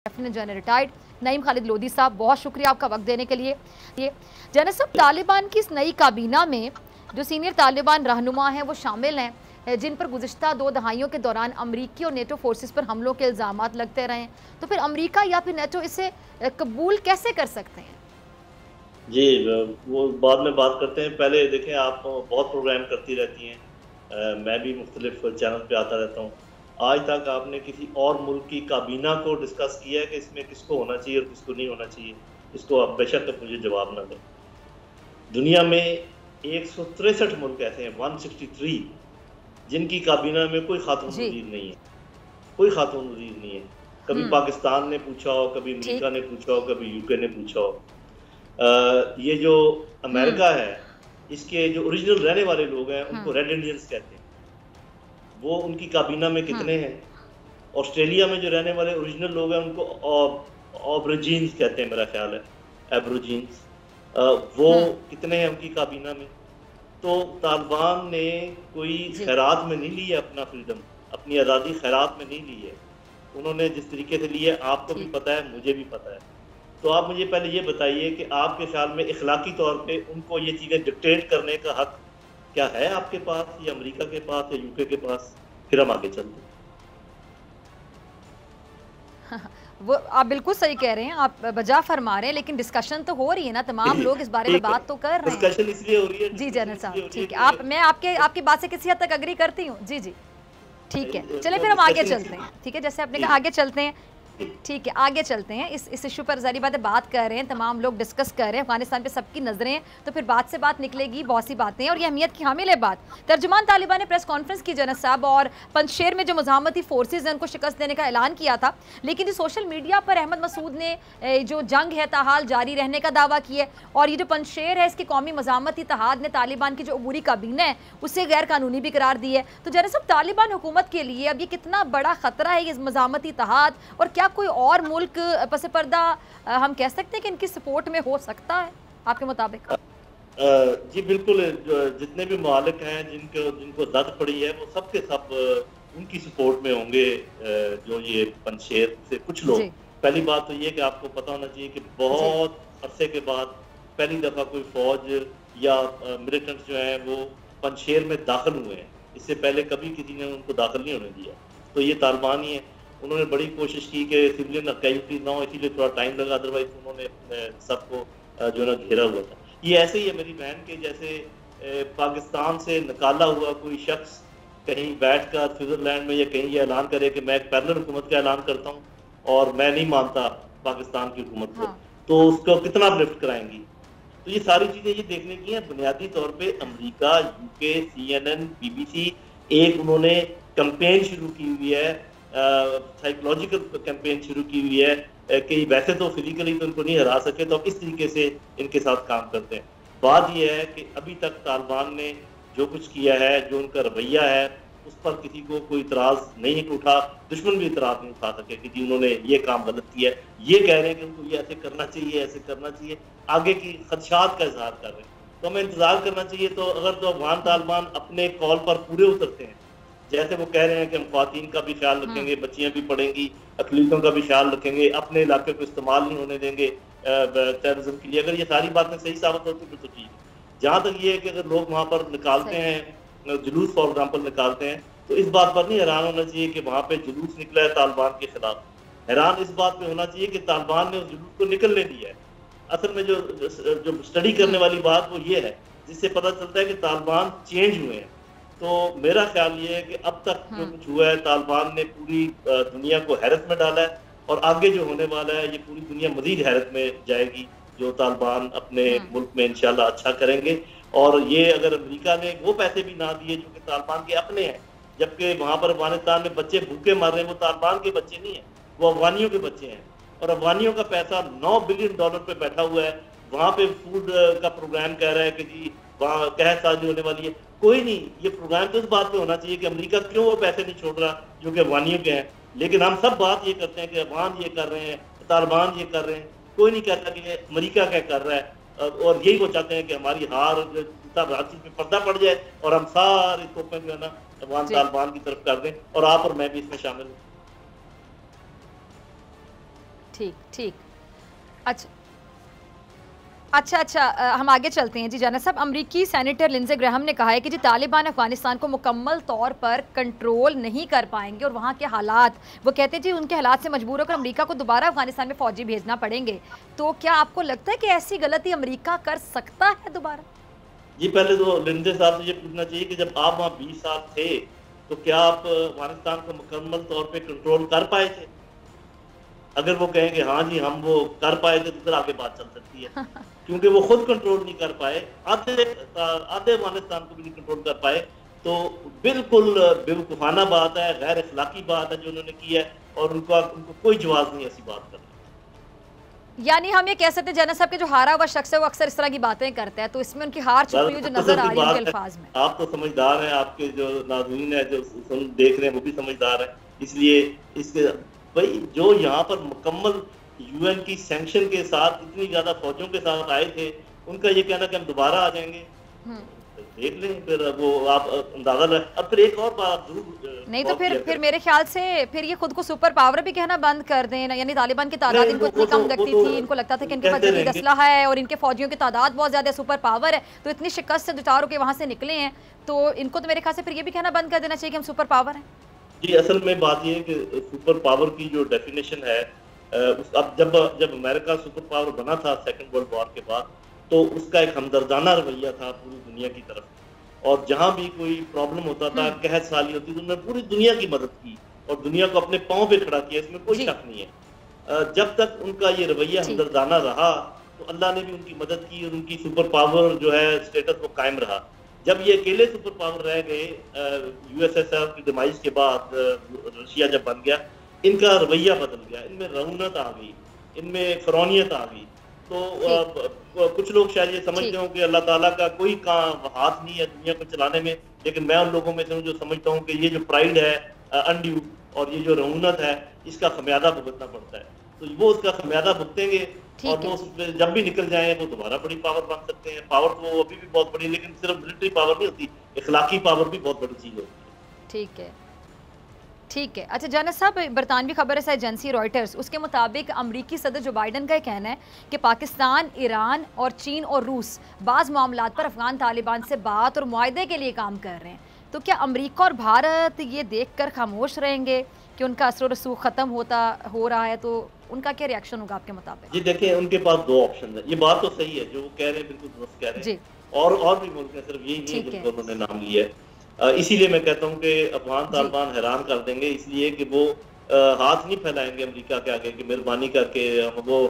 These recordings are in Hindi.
Lieutenant general retired Naeem Khalid Lodhi साहब, बहुत शुक्रिया आपका वक्त देने के लिए। ये जनरल साहब, तालिबान की इस नई काबीना में जो सीनियर तालिबान रहनुमा हैं वो शामिल हैं जिन पर गुज़िश्ता 2 दहाइयों के दौरान अमरीकी और नेटो फोर्सेस पर हमलों के इल्ज़ामात लगते रहे, तो फिर अमरीका या फिर नेटो इसे कबूल कैसे कर सकते हैं? जी, वो बाद में बात करते हैं। पहले देखें, आप बहुत प्रोग्राम करती रहती हैं, मैं भी मुख्तलिफ चैनल पे आता रहता हूँ। आज तक आपने किसी और मुल्क की काबीना को डिस्कस किया है कि इसमें किसको होना चाहिए और किसको नहीं होना चाहिए? इसको आप बेशक मुझे जवाब ना दें। दुनिया में 163 मुल्क ऐसे हैं, 163, जिनकी काबीना में कोई खातून वज़ीर नहीं है, कोई खातून वज़ीर नहीं है। कभी पाकिस्तान ने पूछा हो, कभी अमेरिका ने पूछा हो, कभी यूके ने पूछा हो। ये जो अमेरिका है, इसके जो ओरिजिनल रहने वाले लोग हैं उनको रेड इंडियंस कहते हैं। वो उनकी काबीना में कितने हैं? ऑस्ट्रेलिया में जो रहने वाले ओरिजिनल लोग हैं उनको ऑब्रिजिन्स कहते हैं, मेरा ख्याल है, एब्रोजिन्स। वो कितने हैं उनकी काबीना में? तो तालिबान ने कोई खैरात में नहीं ली है अपना फ्रीडम, अपनी आज़ादी खैरात में नहीं ली है। उन्होंने जिस तरीके से ली है आपको भी पता है, मुझे भी पता है। तो आप मुझे पहले ये बताइए कि आपके ख्याल में इखलाकी तौर पे उनको ये चीज़ें डिक्टेट करने का हक क्या है आपके पास, या अमेरिका के पास, या यूके के पास? फिर हम आगे चलते हैं। वो आप बिल्कुल सही कह रहे हैं, आप बजा फरमा रहे हैं, लेकिन डिस्कशन तो हो रही है ना, तमाम लोग इस बारे में बात तो कर रहे हैं। डिस्कशन इसलिए हो रही है जी जनरल साहब, ठीक है, मैं आपकी बात से किसी हद तक एग्री करती हूँ। जी जी, ठीक है, चलिए फिर हम आगे चलते हैं। ठीक है, जैसे आपने कहा आगे चलते हैं। ठीक है, आगे चलते हैं। इस इशू पर ज़ाहिर बात है बात कर रहे हैं, तमाम लोग डिस्कस कर रहे हैं, अफगानिस्तान पे सबकी नज़रें हैं, तो फिर बात से बात निकलेगी, बहुत सी बातें हैं और ये अहमियत की हामिल है बात। तर्जुमान तालिबान ने प्रेस कॉन्फ्रेंस की जनरल साहब, और पंजशेर में जो मुज़ाहमती फोर्सेज हैं उनको शिकस्त देने का ऐलान किया था, लेकिन जो सोशल मीडिया पर अहमद मसूद ने जो जंग है ताहाल जारी रहने का दावा किया है, और ये जो पंजशेर है इसकी कौमी मुज़ाहमती इत्तेहाद ने तालिबान की जो अबूरी काबीना है उससे गैर कानूनी भी करार दी है। तो जनरल साहब, तालिबान हुकूमत के लिए अब ये कितना बड़ा ख़तरा है ये मुज़ाहमती इत्तेहाद, और क्या कोई और मुल्क पस पर्दा हम कह सकते हैं कि इनकी सपोर्ट में हो सकता है आपके मुताबिक? जी बिल्कुल, जितने भी मालिक हैं जिनको जद पड़ी है वो सब के सब उनकी सपोर्ट में होंगे, जो ये पंजशेर से कुछ लोग। पहली बात तो ये कि आपको पता होना चाहिए कि बहुत अरसे के बाद पहली दफ़ा कोई फौज या मिलिटेंट्स जो हैं वो पंजशेर में दाखिल हुए हैं। इससे पहले कभी किसी ने उनको दाखिल नहीं होने दिया। तो ये तालिबान ही है। उन्होंने बड़ी कोशिश की कि सिविलियन कैजुअल्टीज ना हो, इसीलिए थोड़ा टाइम लगा, अदरवाइज उन्होंने सबको जो है ना घेरा हुआ था। ये ऐसे ही है मेरी बहन के जैसे पाकिस्तान से निकाला हुआ कोई शख्स कहीं बैठकर स्विट्जरलैंड में या कहीं ये ऐलान करे कि मैं एक पैरेलल हुकूमत का ऐलान करता हूँ और मैं नहीं मानता पाकिस्तान की हुकूमत को, तो उसको कितना लिफ्ट कराएंगी? तो ये सारी चीज़ें ये देखने की हैं। बुनियादी तौर पे अमेरिका, यूके, CNN, BBC एक उन्होंने कैंपेन शुरू की हुई है, साइकोलॉजिकल कैंपेन शुरू की हुई है कि वैसे तो फिजिकली तो उनको नहीं हरा सके, तो इस तरीके से इनके साथ काम करते हैं। बात यह है कि अभी तक तालिबान ने जो कुछ किया है, जो उनका रवैया है, उस पर किसी को कोई इतराज़ नहीं उठा, दुश्मन भी इतराज़ नहीं उठा सके कि जी उन्होंने ये काम गलत किया है। ये कह रहे हैं कि उनको ये ऐसे करना चाहिए, ऐसे करना चाहिए, आगे की खदशात का इजहार कर रहे हैं। तो हमें इंतज़ार करना चाहिए। तो अगर तो अफगान तालिबान अपने कॉल पर पूरे उतरते हैं, जैसे वो कह रहे हैं कि हम ख्वातीन का भी ख्याल रखेंगे, बच्चियां भी पढ़ेंगी, अकलीतों का भी ख्याल रखेंगे, अपने इलाके को इस्तेमाल नहीं होने देंगे टेररिज्म के लिए, अगर ये सारी बातें सही साबित होती है तो ठीक है। जहाँ तक ये है कि अगर लोग वहाँ पर निकालते हैं जुलूस, फॉर एग्जाम्पल निकालते हैं, तो इस बात पर नहीं हैरान होना चाहिए कि वहाँ पे जुलूस निकला है तालिबान के खिलाफ। हैरान इस बात पे होना चाहिए कि तालिबान ने उस जुलूस को निकलने दिया है। असल में जो स्टडी करने वाली बात वो ये है, जिससे पता चलता है कि तालिबान चेंज हुए हैं। तो मेरा ख्याल ये है कि अब तक जो कुछ हुआ है, तालिबान ने पूरी दुनिया को हैरत में डाला है, और आगे जो होने वाला है ये पूरी दुनिया मजीद हैरत में जाएगी, जो तालिबान अपने मुल्क में इंशाल्लाह अच्छा करेंगे। और ये अगर अमेरिका ने वो पैसे भी ना दिए जो कि तालिबान के अपने हैं, जबकि वहाँ पर अफगानिस्तान में बच्चे भूखे मर रहे हैं, वो तालिबान के बच्चे नहीं हैं, वो अफगानियों के बच्चे हैं, और अफगानियों का पैसा $9 बिलियन पे बैठा हुआ है। वहाँ पे फूड का प्रोग्राम कह रहा है कि जी वहाँ कहत साजी होने वाली है। कोई नहीं, ये प्रोग्राम तो इस बात पे होना चाहिए कि अमेरिका क्यों वो पैसे नहीं छोड़ रहा जो कि अफगानियों के हैं, लेकिन हम सब बात ये करते हैं कि अफगान ये कर रहे हैं, तालिबान ये कर रहे हैं। कोई नहीं कहता कि अमेरिका क्या कर रहा है, और यही वो चाहते हैं कि हमारी हार रांची में पर्दा पड़ जाए और हम सारे तोपें जो है ना अफगान तालिबान की तरफ कर दें, और आप और मैं भी इसमें शामिल हूँ। ठीक ठीक। अच्छा, हम आगे चलते हैं जी। जाना साहब, अमरीकी सेनेटर लिंडसे ग्राहम ने कहा है कि जी तालिबान अफगानिस्तान को मुकम्मल तौर पर कंट्रोल नहीं कर पाएंगे और वहाँ के हालात, वो कहते हैं जी उनके हालात से मजबूर होकर अमरीका को दोबारा अफगानिस्तान में फौजी भेजना पड़ेंगे। तो क्या आपको लगता है कि ऐसी गलती अमरीका कर सकता है दोबारा? जी, पहले तो लिंडसे साहब से ये पूछना चाहिए कि जब आप वहाँ 20 साल थे तो क्या आप अफगानिस्तान को मुकम्मल तौर पर कंट्रोल कर पाए थे? अगर वो कहें कि हाँ जी हम वो कर पाए थे तो फिर आगे बात चल सकती है, क्योंकि वो खुद कंट्रोल नहीं कर पाए, आधे अफगानिस्तान को भी नहीं कंट्रोल कर पाए। तो बिल्कुल बेवकूफाना बात है, गैर अखलाकी बात है जो उन्होंने की है, और उनको कोई जवाब नहीं ऐसी बात करने। यानी हम ये कह सकते हैं जना साहब के जो हारा हुआ शख्स है वो अक्सर इस तरह की बातें करता है, तो इसमें उनकी हार छुपी हुई जो नजर आ रही है उनके अल्फाज में। आप तो समझदार हैं, आपके जो नाज़रीन है जो देख रहे हैं वो भी समझदार है, इसलिए इसके भाई जो यहाँ पर मुकम्मल यूएन की सैंक्शन के साथ इतनी ज्यादा फौजों के साथ आए थे, उनका ये कहना कि हम दोबारा आ जाएंगे, देख लें फिर वो आप अंदाजा लगा। अब फिर एक और बात जरूर नहीं तो फिर मेरे ख्याल से फिर ये खुद को सुपर पावर भी कहना बंद कर दें, यानी तालिबान की तादाद इनको इतनी कम लगती थी, इनको लगता था कि इनके पास जदीद असलहा है और इनके फौजियों की तादाद बहुत ज्यादा सुपर पावर है, तो इतनी शिकस्त से दुचार होकर वहां से निकले हैं, तो इनको तो मेरे ख्याल से फिर ये भी कहना बंद कर देना चाहिए कि हम सुपर पावर हैं। जी, असल में बात ये है कि सुपर पावर की जो डेफिनेशन है, अब जब अमेरिका सुपर पावर बना था सेकंड वर्ल्ड वॉर के बाद, तो उसका एक हमदर्दाना रवैया था पूरी दुनिया की तरफ, और जहां भी कोई प्रॉब्लम होता था, कहत साली होती तो उन्होंने पूरी दुनिया की मदद की और दुनिया को अपने पांव पे खड़ा किया, इसमें कोई शक नहीं है। जब तक उनका ये रवैया हमदर्दाना रहा तो अल्लाह ने भी उनकी मदद की और उनकी सुपर पावर जो है स्टेटस वो कायम रहा। जब ये अकेले सुपर पावर रह गए यूएसएसआर की डिमाइज के बाद, रशिया जब बन गया, इनका रवैया बदल गया, इनमें रऊनत आ गई, इनमें फरौनियत आ गई। तो कुछ लोग शायद ये समझते हो कि अल्लाह ताला का कोई हाथ नहीं है दुनिया को चलाने में, लेकिन मैं उन लोगों में से हूँ जो समझता हूँ कि ये जो प्राइड है अनड्यू और ये जो रऊनत है, इसका खमियाजा भुगतना पड़ता है, तो वो उसका खमियाजा भुगतेंगे और वो जब भी निकल जाए वो दोबारा बड़ी पावर बन सकते हैं। पावर तो अभी भी बहुत बड़ी, लेकिन सिर्फ मिलिट्री पावर नहीं होती, इखलाकी पावर भी बहुत बड़ी चीज होती है। ठीक है। अच्छा जाना साहब, बरतानवी खबर एजेंसी रॉयटर्स, उसके मुताबिक अमरीकी सदर जो बाइडन का कहना है कि पाकिस्तान, ईरान और चीन और रूस बाज़ मामलात पर अफगान तालिबान से बात और मुआहदे के लिए काम कर रहे हैं, तो क्या अमरीका और भारत ये देख कर खामोश रहेंगे कि उनका असर रसूख ख़त्म हो रहा है, तो उनका क्या रिएक्शन होगा आपके मुताबिक? जी देखिए, उनके पास दो ऑप्शन है, ये बात तो सही है जो वो कह रहे हैं, बिल्कुल दुरुस्त कह रहे हैं, और भी मुल्क हैं, सिर्फ यही नहीं है जिनको उन्होंने नाम लिया है। इसीलिए मैं कहता हूँ कि अफगान तालिबान हैरान कर देंगे, इसलिए कि वो हाथ नहीं फैलाएंगे अमेरिका के आगे कि मेहरबानी करके वो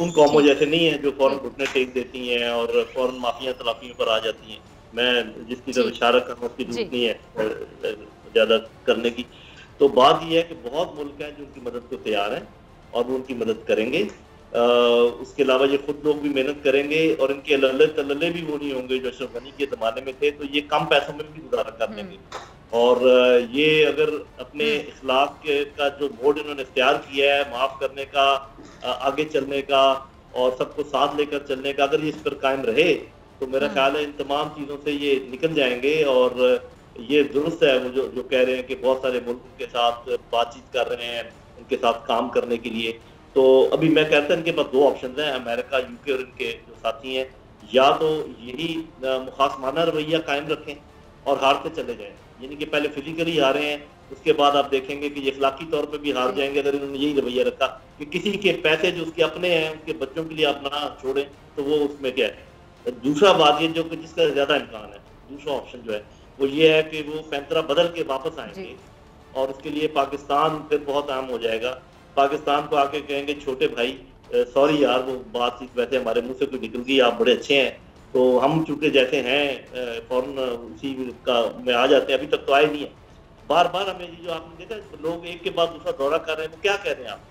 उन कौमों जैसे नहीं है जो फौरन घुटने टेक देती हैं और फौरन माफिया तलाफियों पर आ जाती हैं। मैं जिसकी तरफ इशारा कर रहा हूँ उसकी जरूरत नहीं है ज्यादा करने की। तो बात यह है कि बहुत मुल्क हैं जो उनकी मदद को तैयार हैं और वो उनकी मदद करेंगे। उसके अलावा ये खुद लोग भी मेहनत करेंगे और इनके लल्ले तल्ले भी वो नहीं होंगे जो अशरफ गनी के ज़माने में थे, तो ये कम पैसों में भी गुजारा कर लेंगे। और ये अगर अपने इखलाक का जो मोड इन्होंने इख्तियार किया है, माफ़ करने का, आगे चलने का और सबको साथ लेकर चलने का, अगर ये इस पर कायम रहे तो मेरा ख्याल है इन तमाम चीज़ों से ये निकल जाएंगे। और ये दुरुस्त है वो जो कह रहे हैं कि बहुत सारे मुल्कों के साथ बातचीत कर रहे हैं उनके साथ काम करने के लिए। तो अभी मैं कहता हूँ इनके पास दो ऑप्शन हैं, अमेरिका, यूके और इनके जो साथी हैं, या तो यही मुखासमाना रवैया कायम रखें और हारते चले जाएं, यानी कि पहले फिजिकली हारे हैं, उसके बाद आप देखेंगे कि ये इखलाकी तौर पे भी हार जाएंगे अगर इन्होंने यही रवैया रखा कि किसी के पैसे जो उसके अपने हैं उनके बच्चों के लिए आप ना छोड़ें, तो वो उसमें क्या है। दूसरा बात ये जो कि जिसका ज्यादा इम्कान है, दूसरा ऑप्शन जो है वो ये है कि वो पैंतरा बदल के वापस आएंगे और उसके लिए पाकिस्तान फिर बहुत अहम हो जाएगा। पाकिस्तान को आके कहेंगे छोटे भाई सॉरी यार वो बातचीत वैसे हमारे मुंह से कोई निकल गई, आप बड़े अच्छे हैं, तो हम चूंकि जैसे हैं फौरन उसी का में आ जाते हैं, अभी तक तो आए नहीं है। बार बार हमें जो आपने देखा लोग एक के बाद दूसरा दौरा कर रहे हैं, वो क्या कह रहे हैं आप,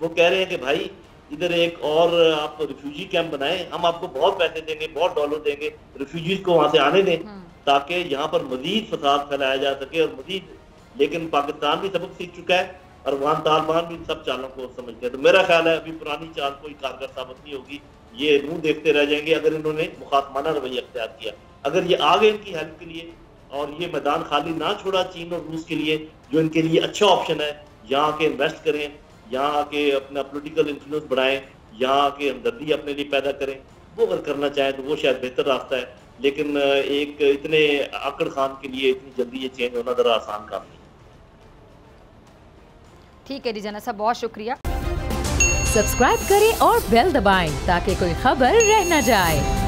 वो कह रहे हैं कि भाई इधर एक और आप रिफ्यूजी कैंप बनाएं, हम आपको बहुत पैसे देंगे, बहुत डॉलर देंगे, रिफ्यूजीज को वहां से आने दें ताकि यहाँ पर मजीद फसाद फैलाया जा सके और मजीद। लेकिन पाकिस्तान भी सबक सीख चुका है और वहां तालिबान भी सब चालों को समझते हैं। तो मेरा ख्याल है अभी पुरानी चाल कोई कारगर साबित नहीं होगी, ये मुंह देखते रह जाएंगे अगर इन्होंने मुखातमाना रवैया अख्तियार किया। अगर ये आ गए इनकी हेल्प के लिए और ये मैदान खाली ना छोड़ा चीन और रूस के लिए, जो इनके लिए अच्छा ऑप्शन है, यहाँ के इन्वेस्ट करें यहाँ आके अपना पॉलिटिकल इन्फ्लुएंस बढ़ाएं, यहाँ आके हमदर्दी अपने लिए पैदा करें, वो अगर करना चाहें तो वो शायद बेहतर रास्ता है। लेकिन एक इतने आकड़ खान के लिए इतनी जल्दी ये चेंज होना ज़रा आसान काम नहीं। ठीक है जी जना साहब, बहुत शुक्रिया। सब्सक्राइब करें और बेल दबाएं ताकि कोई खबर रह न जाए।